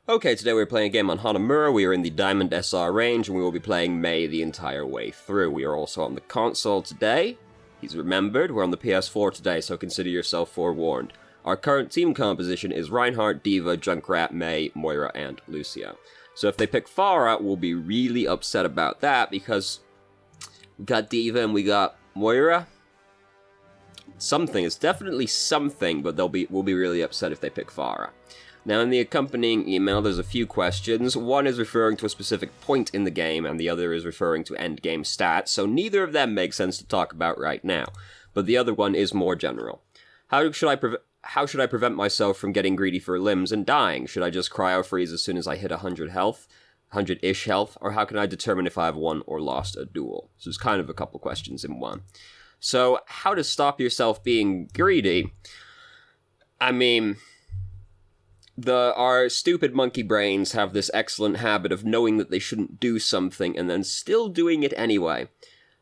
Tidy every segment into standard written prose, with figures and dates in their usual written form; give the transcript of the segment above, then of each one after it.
Okay, today we're playing a game on Hanamura. We are in the Diamond SR range, and we will be playing Mei the entire way through. We are also on the console today. He's remembered. We're on the PS4 today, so consider yourself forewarned. Our current team composition is Reinhardt, D.Va, Junkrat, Mei, Moira, and Lucio. So if they pick Pharah, we'll be really upset about that, because we got D.Va and we got Moira. Something. It's definitely something, but we'll be really upset if they pick Pharah. Now, in the accompanying email, there's a few questions. One is referring to a specific point in the game, and the other is referring to endgame stats, so neither of them make sense to talk about right now. But the other one is more general. How should I prevent myself from getting greedy for limbs and dying? Should I just cryo-freeze as soon as I hit 100 health? 100-ish health? Or how can I determine if I've won or lost a duel? So it's kind of a couple questions in one. So, how to stop yourself being greedy? I mean, our stupid monkey brains have this excellent habit of knowing that they shouldn't do something and then still doing it anyway.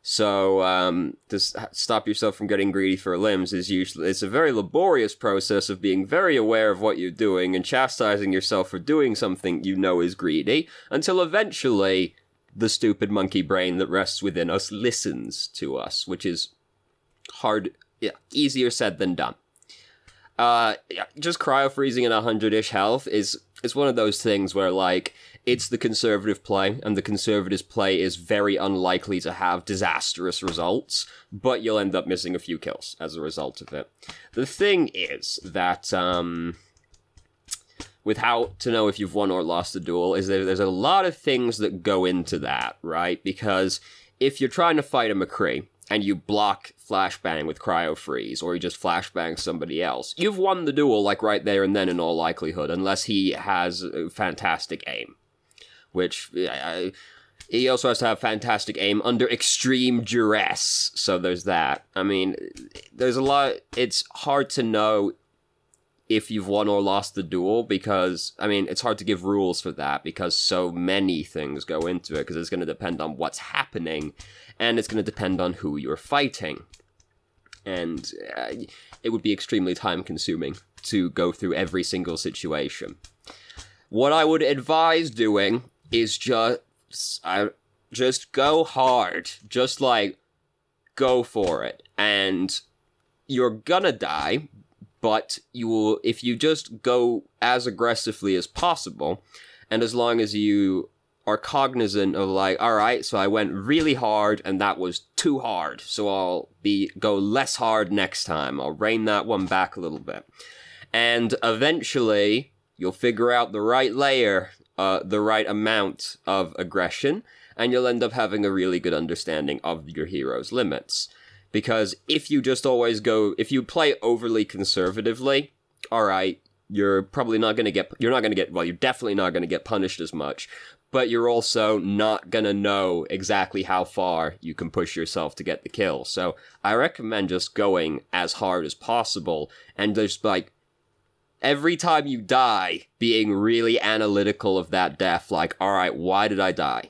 So, to stop yourself from getting greedy for limbs it's a very laborious process of being very aware of what you're doing and chastising yourself for doing something you know is greedy, until eventually the stupid monkey brain that rests within us listens to us, which is easier said than done. Just cryo-freezing at 100-ish health is one of those things where, like, it's the conservative play, and the conservative play is very unlikely to have disastrous results, but you'll end up missing a few kills as a result of it. The thing is that, with how to know if you've won or lost a duel, is there's a lot of things that go into that, right? Because if you're trying to fight a McCree, and you block flashbang with cryo freeze, or you just flashbang somebody else, you've won the duel, like, right there and then in all likelihood, unless he has fantastic aim. Which, he also has to have fantastic aim under extreme duress, so there's that. I mean, there's a lot, it's hard to know if you've won or lost the duel, because, I mean, it's hard to give rules for that, because so many things go into it, because it's going to depend on what's happening, and it's going to depend on who you're fighting. And it would be extremely time-consuming to go through every single situation. What I would advise doing is just go hard. Just, like, go for it. And you're gonna die, but you will, if you just go as aggressively as possible, and as long as you are cognizant of, like, alright, so I went really hard, and that was too hard, so I'll go less hard next time. I'll rein that one back a little bit. And eventually, you'll figure out the right layer, the right amount of aggression, and you'll end up having a really good understanding of your hero's limits. Because if you just always if you play overly conservatively, alright, you're probably not gonna get, you're definitely not gonna get punished as much, but you're also not gonna know exactly how far you can push yourself to get the kill. So I recommend just going as hard as possible, and just, like, every time you die, being really analytical of that death, like, alright, why did I die?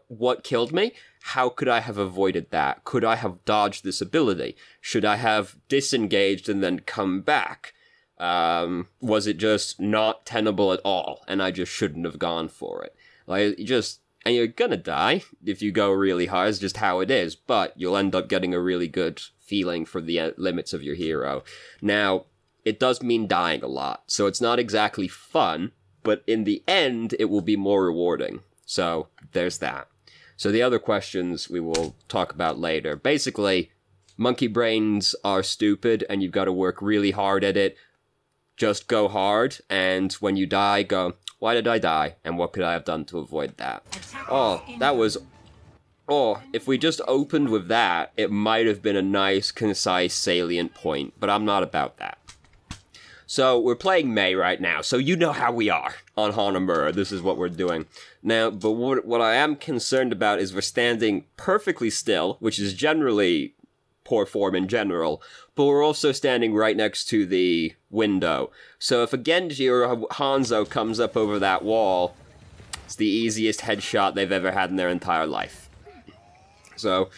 What killed me? How could I have avoided that? Could I have dodged this ability? Should I have disengaged and then come back? Was it just not tenable at all, and I just shouldn't have gone for it? Like, and you're gonna die if you go really hard, it's just how it is, but you'll end up getting a really good feeling for the limits of your hero. Now, it does mean dying a lot, so it's not exactly fun, but in the end, it will be more rewarding. So, there's that. So the other questions we will talk about later. Basically, monkey brains are stupid, and you've got to work really hard at it. Just go hard, and when you die, go, why did I die, and what could I have done to avoid that? Oh, if we just opened with that, it might have been a nice, concise, salient point, but I'm not about that. So, we're playing Mei right now, so you know how we are on Hanamura. This is what we're doing. Now, but what I am concerned about is we're standing perfectly still, which is generally poor form in general, but we're also standing right next to the window. So if a Genji or a Hanzo comes up over that wall, it's the easiest headshot they've ever had in their entire life. So,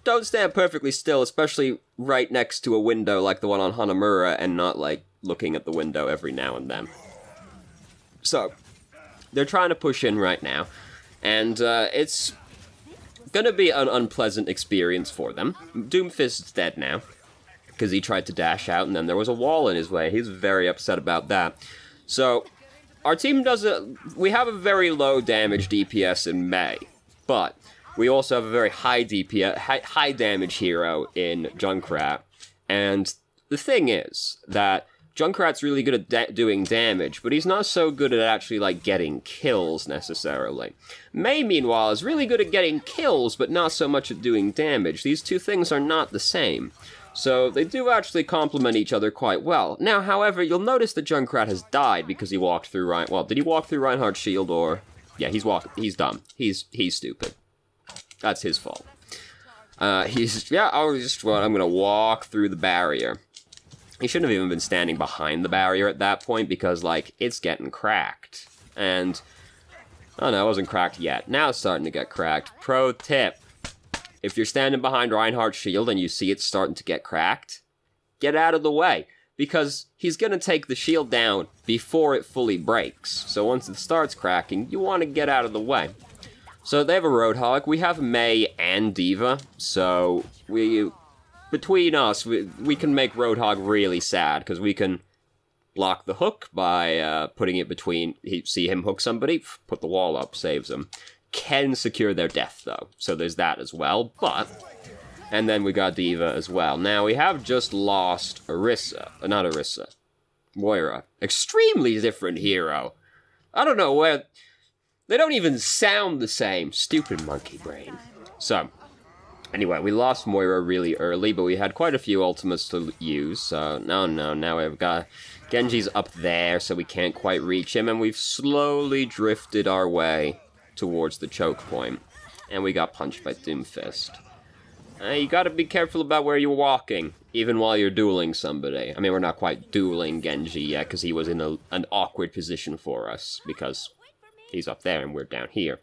don't stand perfectly still, especially right next to a window like the one on Hanamura, and not, like, looking at the window every now and then. So, they're trying to push in right now, and it's gonna be an unpleasant experience for them. Doomfist's dead now, because he tried to dash out, and then there was a wall in his way. He's very upset about that. So, our team we have a very low damage DPS in May, but we also have a very high DPS, high damage hero in Junkrat, and the thing is that Junkrat's really good at doing damage, but he's not so good at actually, like, getting kills, necessarily. May, meanwhile, is really good at getting kills, but not so much at doing damage. These two things are not the same. So, they do actually complement each other quite well. Now, however, you'll notice that Junkrat has died because he walked through well, did he walk through Reinhardt's shield, or... Yeah, he's dumb. He's stupid. That's his fault. I'm gonna walk through the barrier. He shouldn't have even been standing behind the barrier at that point, because, like, it's getting cracked. And, oh no, it wasn't cracked yet. Now it's starting to get cracked. Pro tip. If you're standing behind Reinhardt's shield and you see it starting to get cracked, get out of the way, because he's gonna take the shield down before it fully breaks. So once it starts cracking, you want to get out of the way. So they have a Roadhog, we have May and D.Va, so between us, we can make Roadhog really sad, because we can block the hook by putting it between, see him hook somebody, put the wall up, saves them. Can secure their death, though, so there's that as well, but... And then we got D.Va as well. Now, we have just lost Moira. Extremely different hero. I don't know where... They don't even sound the same. Stupid monkey brain. So, anyway, we lost Moira really early, but we had quite a few ultimates to use, so now we've got... Genji's up there, so we can't quite reach him, and we've slowly drifted our way towards the choke point. And we got punched by Doomfist. You gotta be careful about where you're walking, even while you're dueling somebody. I mean, we're not quite dueling Genji yet, because he was in an awkward position for us, because... He's up there, and we're down here.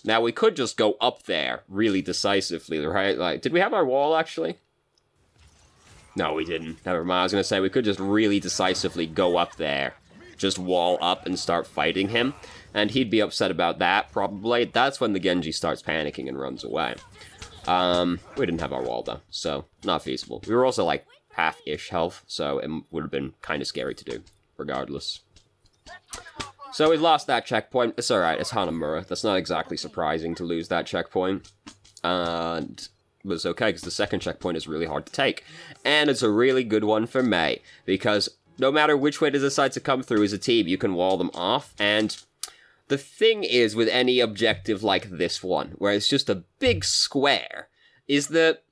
Now, we could just go up there really decisively, right? Like, did we have our wall, actually? No, we didn't. Never mind. I was going to say, we could just really decisively go up there. Just wall up and start fighting him. And he'd be upset about that, probably. That's when the Genji starts panicking and runs away. We didn't have our wall, though, so not feasible. We were also, like, half-ish health, so it would have been kind of scary to do, regardless. So we've lost that checkpoint. It's alright, it's Hanamura. That's not exactly surprising to lose that checkpoint. And it was okay, because the second checkpoint is really hard to take. And it's a really good one for May, because no matter which way they decide to come through as a team, you can wall them off. And the thing is, with any objective like this one, where it's just a big square, is that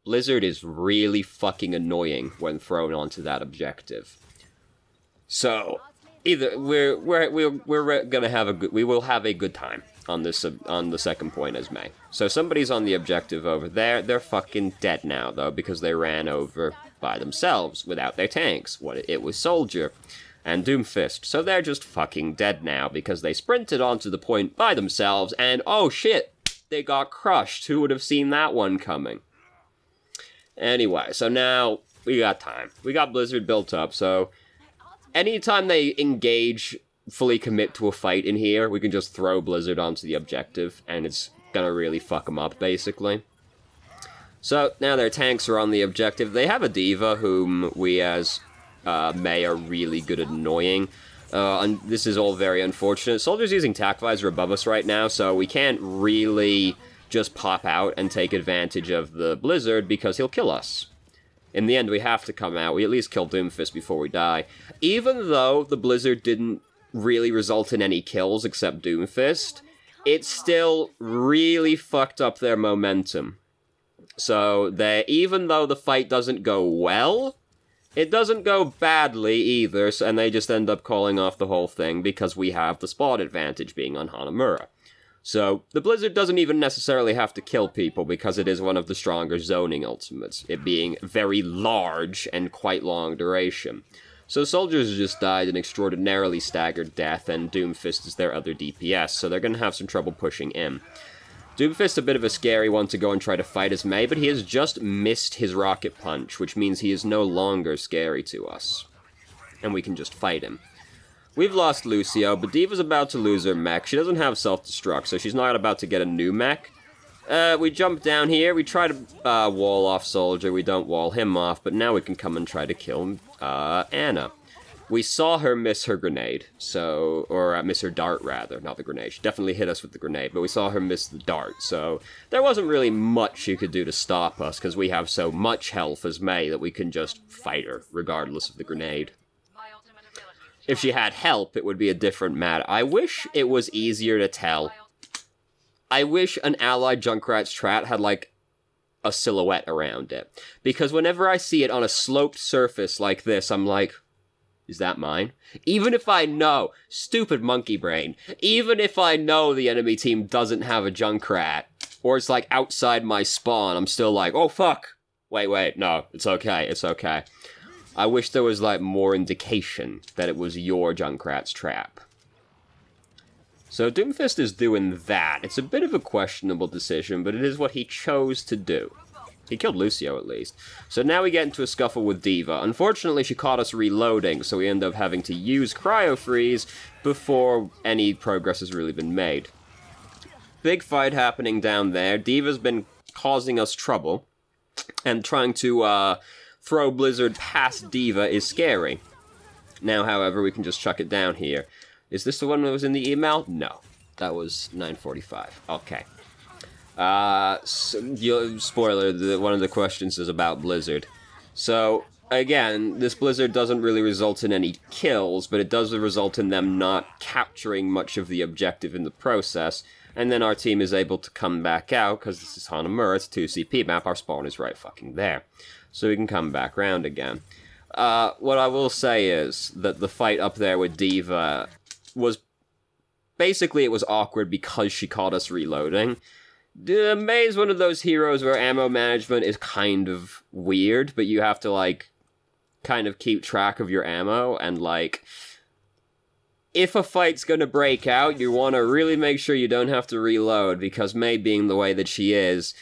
Blizzard is really fucking annoying when thrown onto that objective. So... Either we're gonna have we will have a good time on this on the second point as May. So somebody's on the objective over there. They're fucking dead now though, because they ran over by themselves without their tanks. It was Soldier and Doomfist. So they're just fucking dead now because they sprinted onto the point by themselves and oh shit, they got crushed. Who would have seen that one coming? Anyway, so now we got time. We got Blizzard built up, so anytime they engage, fully commit to a fight in here, we can just throw Blizzard onto the objective, and it's gonna really fuck them up, basically. So, now their tanks are on the objective. They have a D.Va, whom we as May are really good at annoying. And this is all very unfortunate. Soldier's using Tac Visor above us right now, so we can't really just pop out and take advantage of the Blizzard, because he'll kill us. In the end, we have to come out. We at least kill Doomfist before we die. Even though the Blizzard didn't really result in any kills except Doomfist, it still really fucked up their momentum. So, even though the fight doesn't go well, it doesn't go badly either, and they just end up calling off the whole thing because we have the spot advantage being on Hanamura. So, the Blizzard doesn't even necessarily have to kill people because it is one of the stronger zoning ultimates, it being very large and quite long duration. So Soldiers just died an extraordinarily staggered death, and Doomfist is their other DPS, so they're going to have some trouble pushing in. Doomfist a bit of a scary one to go and try to fight as May, but he has just missed his rocket punch, which means he is no longer scary to us. And we can just fight him. We've lost Lucio, but Diva's about to lose her mech. She doesn't have self-destruct, so she's not about to get a new mech. We jump down here, we try to wall off Soldier, we don't wall him off, but now we can come and try to kill Anna. We saw her miss her grenade, so, or miss her dart rather, not the grenade. She definitely hit us with the grenade, but we saw her miss the dart, so there wasn't really much she could do to stop us, because we have so much health as Mei that we can just fight her, regardless of the grenade. If she had help, it would be a different matter. I wish it was easier to tell. I wish an allied Junkrat's Strat had, like, a silhouette around it. Because whenever I see it on a sloped surface like this, I'm like, is that mine? Even if I know, stupid monkey brain, even if I know the enemy team doesn't have a Junkrat, or it's, like, outside my spawn, I'm still like, oh, fuck! Wait, no, it's okay, it's okay. I wish there was, like, more indication that it was your Junkrat's trap. So Doomfist is doing that. It's a bit of a questionable decision, but it is what he chose to do. He killed Lucio, at least. So now we get into a scuffle with Diva. Unfortunately, she caught us reloading, so we end up having to use Cryo Freeze before any progress has really been made. Big fight happening down there. Diva's been causing us trouble, and trying to, throw Blizzard past Diva is scary. Now, however, we can just chuck it down here. Is this the one that was in the email? No. That was 945. Okay. Spoiler, one of the questions is about Blizzard. So, again, this Blizzard doesn't really result in any kills, but it does result in them not capturing much of the objective in the process, and then our team is able to come back out, because this is Hanamura, it's a 2CP map, our spawn is right fucking there. So we can come back round again. What I will say is that the fight up there with Diva was... Basically, it was awkward because she caught us reloading. Mei is one of those heroes where ammo management is kind of weird, but you have to, like, kind of keep track of your ammo, and, like... If a fight's gonna break out, you want to really make sure you don't have to reload, because Mei being the way that she is...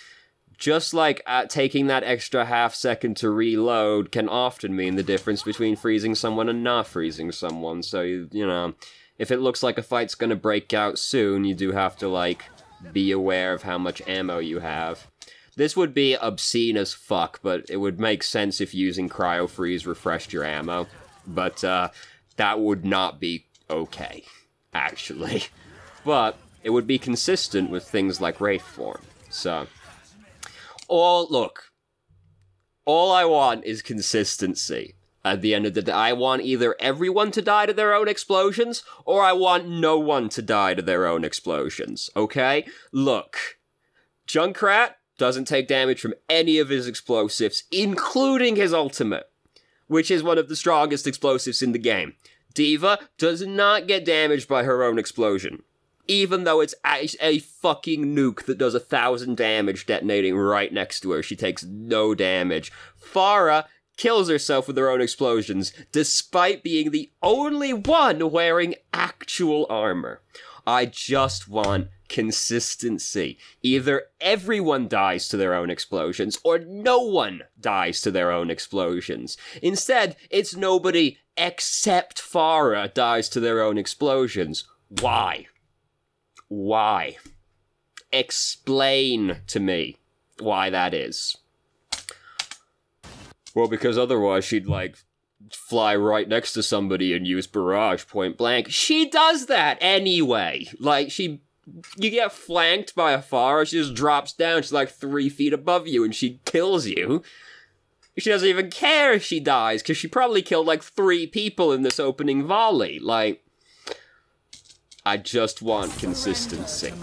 Just like taking that extra half second to reload can often mean the difference between freezing someone and not freezing someone. So, you know, if it looks like a fight's gonna break out soon, you do have to, like, be aware of how much ammo you have. This would be obscene as fuck, but it would make sense if using Cryo Freeze refreshed your ammo. But, that would not be okay, actually. But, it would be consistent with things like Wraith Form, so... Look, all I want is consistency. At the end of the day, I want either everyone to die to their own explosions, or I want no one to die to their own explosions, okay? Look, Junkrat doesn't take damage from any of his explosives, including his ultimate, which is one of the strongest explosives in the game. Diva does not get damaged by her own explosion. Even though it's a fucking nuke that does 1,000 damage detonating right next to her, she takes no damage. Pharah kills herself with her own explosions, despite being the only one wearing actual armor. I just want consistency. Either everyone dies to their own explosions, or no one dies to their own explosions. Instead, it's nobody except Pharah dies to their own explosions. Why? Why? Explain to me why that is. Well, because otherwise she'd, like, fly right next to somebody and use barrage point blank. She does that anyway! Like, you get flanked by a Pharah, she just drops down, she's like 3 feet above you, and she kills you. She doesn't even care if she dies, because she probably killed, like, 3 people in this opening volley. Like... I just want consistency,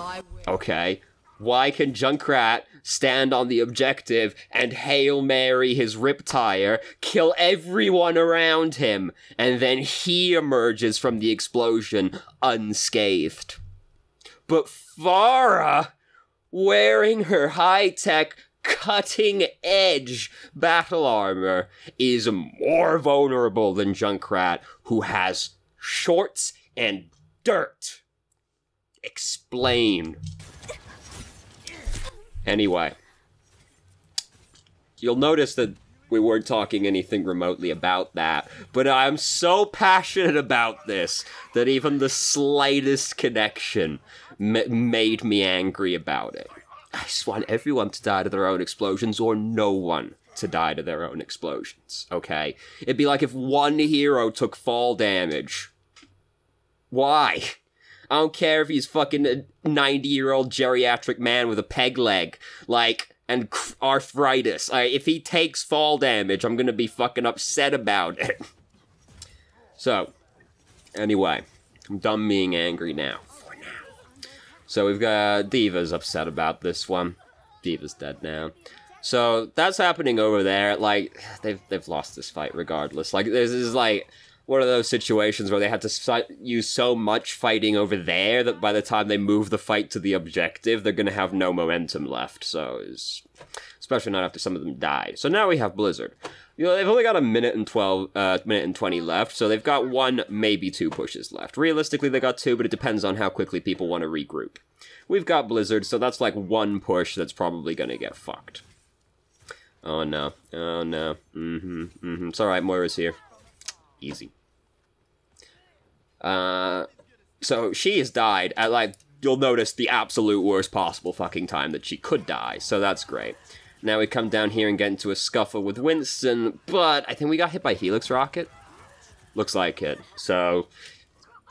okay? Why can Junkrat stand on the objective and Hail Mary his Riptire, kill everyone around him, and then he emerges from the explosion unscathed? But Pharah, wearing her high-tech, cutting-edge battle armor, is more vulnerable than Junkrat, who has shorts and dirt. Explain. Anyway. You'll notice that we weren't talking anything remotely about that. But I'm so passionate about this that even the slightest connection made me angry about it. I just want everyone to die to their own explosions, or no one to die to their own explosions, okay? It'd be like if one hero took fall damage. Why? I don't care if he's fucking a 90-year-old geriatric man with a peg leg, like, and arthritis. If he takes fall damage, I'm gonna be fucking upset about it. So, anyway, I'm done being angry now. For now. So we've got Diva's upset about this one. Diva's dead now. So, that's happening over there. Like, they've lost this fight regardless. Like, this is like one of those situations where they had to use so much fighting over there that by the time they move the fight to the objective, they're gonna have no momentum left. So, especially not after some of them died. So now we have Blizzard. You know, they've only got a minute and 20 left, so they've got 1, maybe 2 pushes left. Realistically, they got 2, but it depends on how quickly people want to regroup. We've got Blizzard, so that's like 1 push that's probably gonna get fucked. Oh no. Oh no. It's alright, Moira's here. Easy. So she has died at, like, you'll notice the absolute worst possible fucking time that she could die, so that's great. Now we come down here and get into a scuffle with Winston, but I think we got hit by Helix Rocket. Looks like it. So,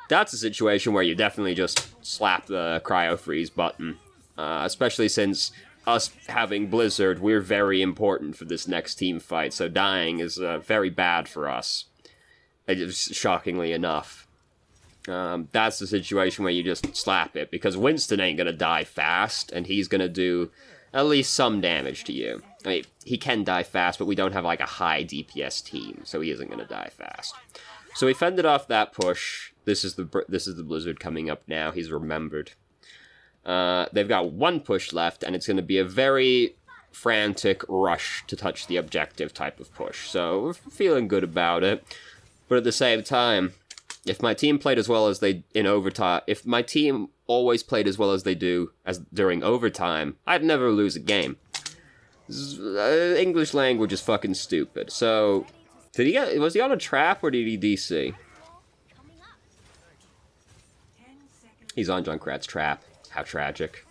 that's a situation where you definitely just slap the cryo freeze button. Especially since us having Blizzard, we're very important for this next team fight, so dying is very bad for us. Shockingly enough. That's the situation where you just slap it, because Winston ain't gonna die fast, and he's gonna do at least some damage to you. I mean, he can die fast, but we don't have, like, a high DPS team, so he isn't gonna die fast. So we fended off that push. This is the Blizzard coming up now. He's remembered. They've got 1 push left, and it's gonna be a very frantic rush to touch the objective type of push. So we're feeling good about it. But at the same time, if my team played as well as they in overtime, if my team always played as well as they do as during overtime, I'd never lose a game. English language is fucking stupid. So, was he on a trap or did he DC? He's on Junkrat's trap. How tragic.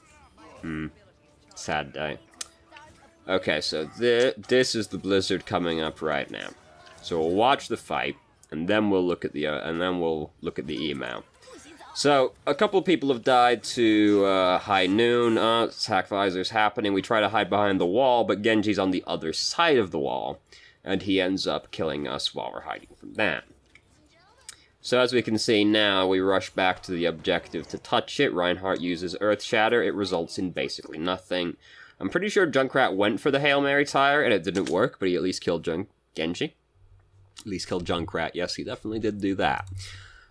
Sad day. Okay, so this is the Blizzard coming up right now. So we'll watch the fight. And then we'll look at the email. So a couple of people have died to high noon. Attack visor's happening. We try to hide behind the wall, but Genji's on the other side of the wall, and he ends up killing us while we're hiding from that. So as we can see now, we rush back to the objective to touch it. Reinhardt uses Earth Shatter. It results in basically nothing. I'm pretty sure Junkrat went for the Hail Mary tire, and it didn't work, but he at least killed Genji. At least killed Junkrat. Yes, he definitely did do that.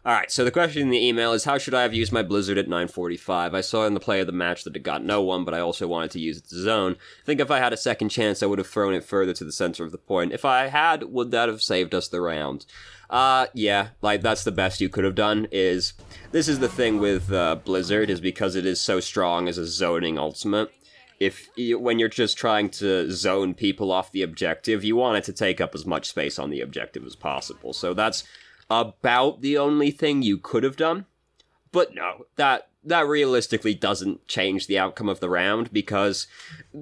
Alright, so the question in the email is, how should I have used my Blizzard at 9:45? I saw in the play of the match that it got no one, but I also wanted to use it to zone. I think if I had a second chance, I would have thrown it further to the center of the point. If I had, would that have saved us the round? Yeah, like, that's the best you could have done, this is the thing with Blizzard, is because it is so strong as a zoning ultimate. When you're just trying to zone people off the objective, you want it to take up as much space on the objective as possible. So that's about the only thing you could have done. But no, that realistically doesn't change the outcome of the round, because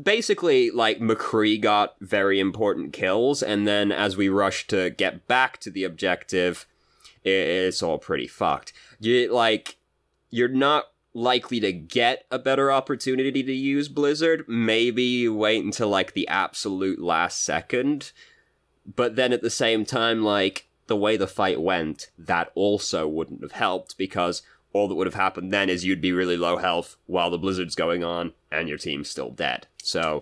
basically, like, McCree got very important kills, and then as we rush to get back to the objective, it's all pretty fucked. You're not likely to get a better opportunity to use Blizzard. Maybe you wait until, like, the absolute last second, but then at the same time, like, the way the fight went, that also wouldn't have helped, because all that would have happened then is you'd be really low health while the Blizzard's going on, and your team's still dead. So,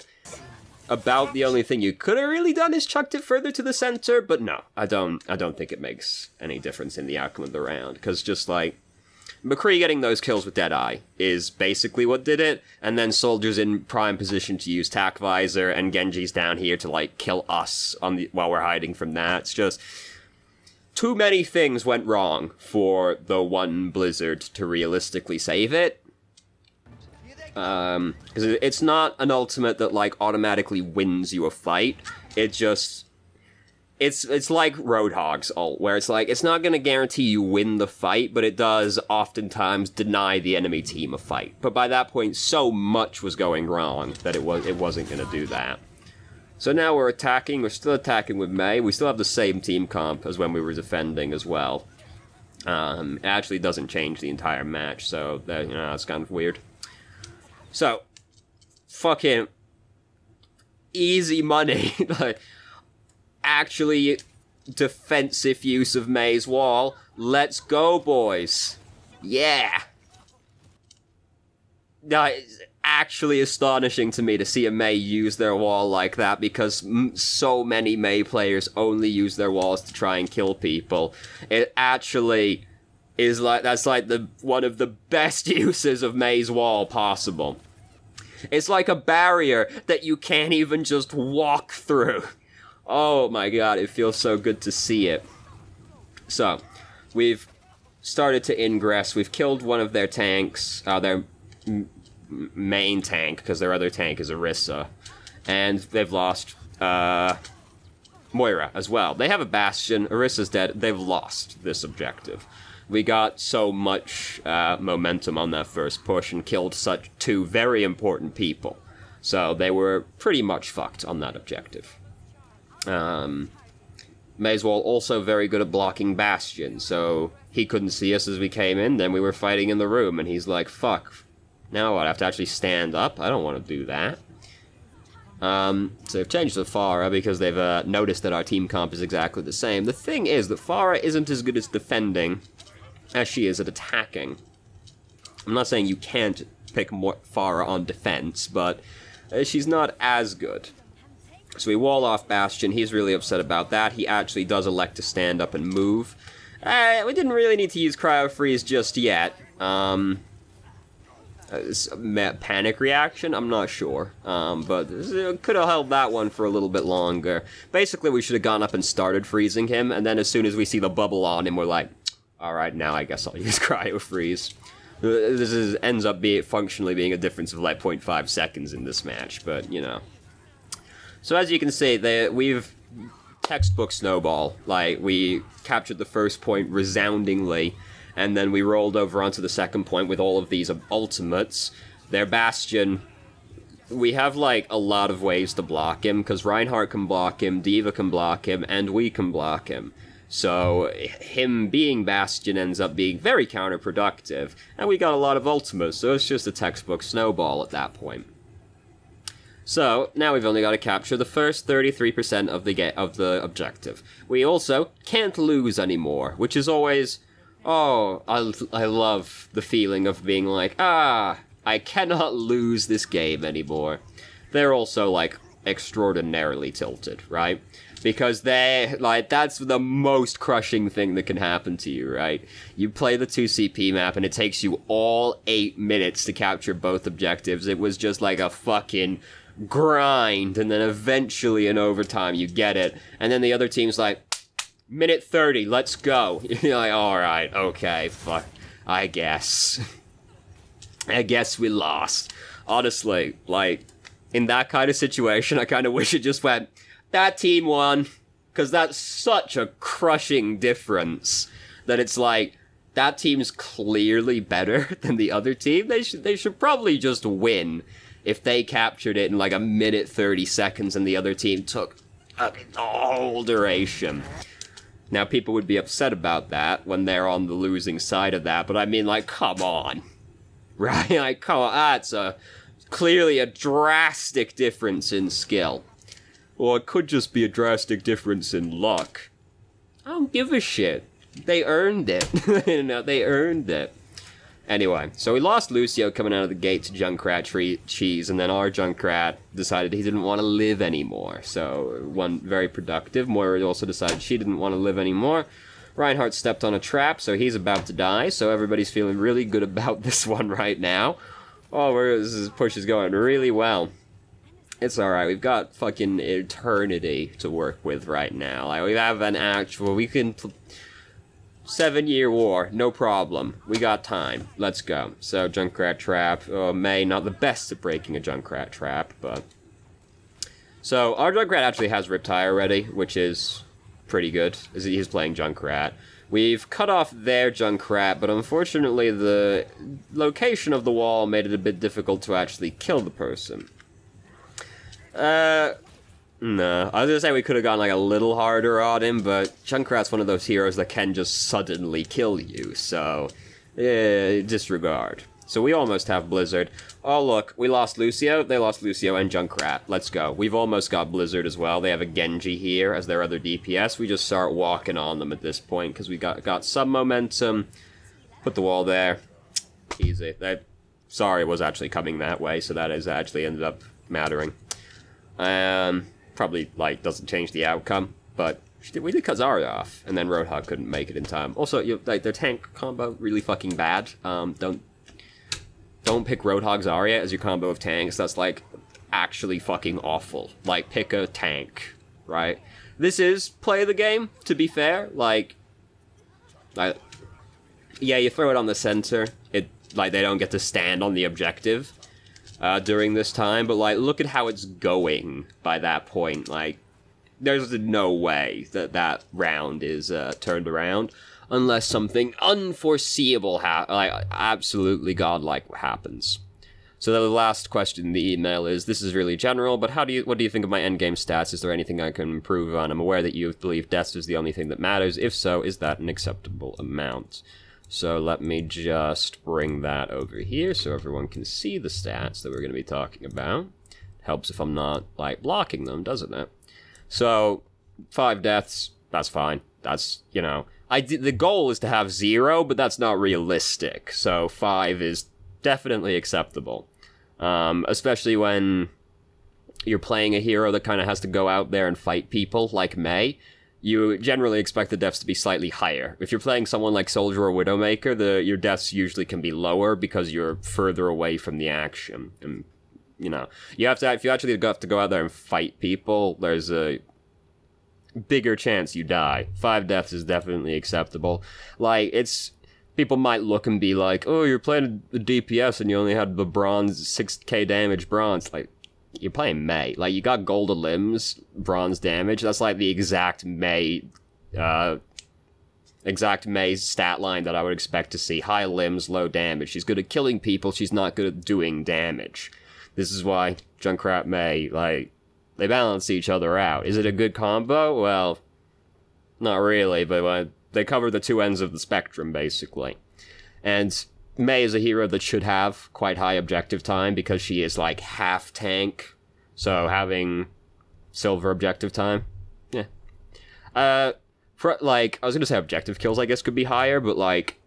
about the only thing you could have really done is chucked it further to the center, but no, I don't think it makes any difference in the outcome of the round, because just, like, McCree getting those kills with Deadeye is basically what did it, and then Soldier's in prime position to use Tac Visor, and Genji's down here to, like, kill us while we're hiding from that. It's just too many things went wrong for the one Blizzard to realistically save it. Because it's not an ultimate that, like, automatically wins you a fight. It just It's like Roadhog's ult, where it's like, it's not going to guarantee you win the fight, but it does oftentimes deny the enemy team a fight. But by that point, so much was going wrong that it wasn't going to do that. So now we're attacking, we're still attacking with Mei, we still have the same team comp as when we were defending as well. It actually doesn't change the entire match, so that, you know, it's kind of weird. So, fucking easy money. Like, actually defensive use of Mei's wall. Let's go, boys. Yeah. It's actually astonishing to me to see a Mei use their wall like that, because so many Mei players only use their walls to try and kill people. It actually is like, that's like one of the best uses of Mei's wall possible. It's like a barrier that you can't even just walk through. Oh my god, it feels so good to see it. So, we've started to ingress. We've killed one of their tanks, their main tank, because their other tank is Orisa. And they've lost Moira as well. They have a Bastion, Orisa's dead, they've lost this objective. We got so much momentum on that first push and killed such two very important people. So they were pretty much fucked on that objective. Mei's wall also very good at blocking Bastion, so he couldn't see us as we came in, then we were fighting in the room, and he's like, fuck, now what, I have to actually stand up? I don't want to do that. So they've changed to Pharah because they've noticed that our team comp is exactly the same. The thing is that Pharah isn't as good as defending as she is at attacking. I'm not saying you can't pick more Pharah on defense, but she's not as good. So we wall off Bastion, he's really upset about that. He actually does elect to stand up and move. We didn't really need to use Cryo Freeze just yet. Panic reaction? I'm not sure. But could have held that one for a little bit longer. Basically, we should have gone up and started freezing him, and then as soon as we see the bubble on him, we're like, alright, now I guess I'll use Cryo Freeze. This ends up functionally being a difference of like 0.5 seconds in this match, but, you know. So as you can see, we've textbook snowball. Like, we captured the first point resoundingly, and then we rolled over onto the second point with all of these ultimates. Their Bastion, we have, like, a lot of ways to block him, because Reinhardt can block him, D.Va can block him, and we can block him. So, him being Bastion ends up being very counterproductive, and we got a lot of ultimates, so it's just a textbook snowball at that point. So, now we've only got to capture the first 33% of the objective. We also can't lose anymore, which is always, oh, I love the feeling of being like, I cannot lose this game anymore. They're also, like, extraordinarily tilted, right? Because that's the most crushing thing that can happen to you, right? You play the 2CP map and it takes you all 8 minutes to capture both objectives. It was just like a fucking grind, and then eventually in overtime you get it, and then the other team's like, minute 30, let's go. You're like, alright, okay, fuck, I guess we lost. Honestly, like, in that kind of situation, I kind of wish it just went, that team won, because that's such a crushing difference, that it's like, that team's clearly better than the other team, they should probably just win. If they captured it in like a minute 30 seconds and the other team took the whole duration. Now, people would be upset about that when they're on the losing side of that, but I mean, like, come on. Right? Like, come on, that's clearly a drastic difference in skill. Or it could just be a drastic difference in luck. I don't give a shit. They earned it. You know, they earned it. Anyway, so we lost Lucio coming out of the gate to Junkrat Cheese, and then our Junkrat decided he didn't want to live anymore. So, one very productive. Moira also decided she didn't want to live anymore. Reinhardt stepped on a trap, so he's about to die, so everybody's feeling really good about this one right now. Oh, this push is going really well. It's alright, we've got fucking eternity to work with right now. Like, we have an actual, we can... 7-year war, no problem. We got time. Let's go. So, Junkrat trap. Mei, not the best at breaking a Junkrat trap, but... So, our Junkrat actually has Riptide already, which is pretty good. He's playing Junkrat. We've cut off their Junkrat, but unfortunately the location of the wall made it a bit difficult to actually kill the person. No. I was gonna say we could have gone like a little harder on him, but Junkrat's one of those heroes that can just suddenly kill you, so disregard. So we almost have Blizzard. Oh look, we lost Lucio, they lost Lucio and Junkrat. Let's go. We've almost got Blizzard as well. They have a Genji here as their other DPS. We just start walking on them at this point because we got some momentum. Put the wall there. Easy. Sorry, it was actually coming that way, so that has actually ended up mattering. Probably, like, doesn't change the outcome, but we did cut Zarya off, and then Roadhog couldn't make it in time. Also, like, their tank combo really fucking bad. Don't pick Roadhog Zarya as your combo of tanks. That's, like, actually fucking awful. Like, pick a tank, right? This is play the game, to be fair. Like, yeah, you throw it on the center. Like, they don't get to stand on the objective during this time, but, like, look at how it's going by that point. Like, there's no way that that round is turned around unless something unforeseeable like, absolutely godlike happens. So the last question in the email is, this is really general, but what do you think of my endgame stats? Is there anything I can improve on? I'm aware that you believe deaths is the only thing that matters. If so, is that an acceptable amount? So let me just bring that over here so everyone can see the stats that we're going to be talking about. Helps if I'm not, like, blocking them, doesn't it? So, 5 deaths, that's fine. That's, you know, the goal is to have 0, but that's not realistic. So 5 is definitely acceptable. Especially when you're playing a hero that kind of has to go out there and fight people, like Mei. You generally expect the deaths to be slightly higher. If you're playing someone like Soldier or Widowmaker, your deaths usually can be lower because you're further away from the action. And, you know, if you actually have to go out there and fight people, there's a bigger chance you die. 5 deaths is definitely acceptable. Like, people might look and be like, oh, you're playing the DPS and you only had the bronze, 6k damage bronze. Like, you're playing Mei. Like, you got gold limbs, bronze damage. That's like the exact Mei stat line that I would expect to see. High limbs, low damage. She's good at killing people, she's not good at doing damage. This is why Junkrat Mei, like, they balance each other out. Is it a good combo? Well, not really, but they cover the two ends of the spectrum, basically. And Mei is a hero that should have quite high objective time because she is, like, half tank. So having silver objective time, yeah. I was gonna say objective kills, I guess, could be higher, but, like,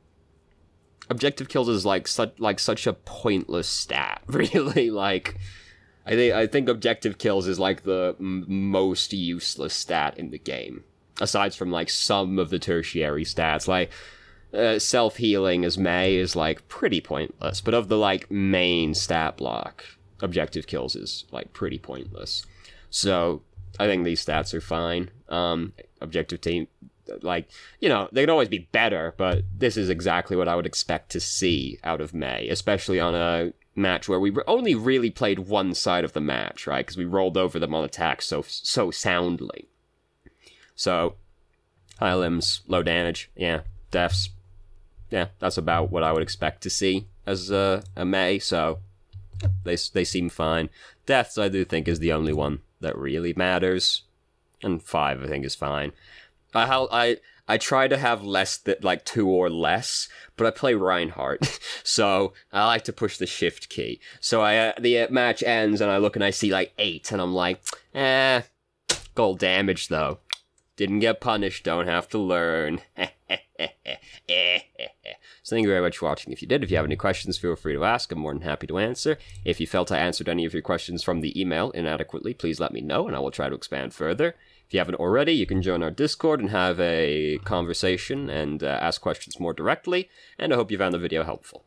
objective kills is, like, such a pointless stat, really. Like, I think objective kills is, like, the most useless stat in the game. Aside from, like, some of the tertiary stats. Like, self-healing as Mei is, like, pretty pointless. But of the, like, main stat block, objective kills is, like, pretty pointless. So, I think these stats are fine. Objective team, like, you know, they could always be better, but this is exactly what I would expect to see out of Mei. Especially on a match where we only really played one side of the match, right? Because we rolled over them on attacks so soundly. So, high limbs, low damage, yeah, deaths. Yeah, that's about what I would expect to see as a Mei, so they seem fine. Deaths, I do think, is the only one that really matters, and 5, I think, is fine. I try to have less, like 2 or less, but I play Reinhardt, so I like to push the shift key. So the match ends, and I look and I see, like, 8, and I'm like, gold damage, though. Didn't get punished, don't have to learn. So thank you very much for watching. If you did, if you have any questions, feel free to ask. I'm more than happy to answer. If you felt I answered any of your questions from the email inadequately, please let me know, and I will try to expand further. If you haven't already, you can join our Discord and have a conversation and ask questions more directly, and I hope you found the video helpful.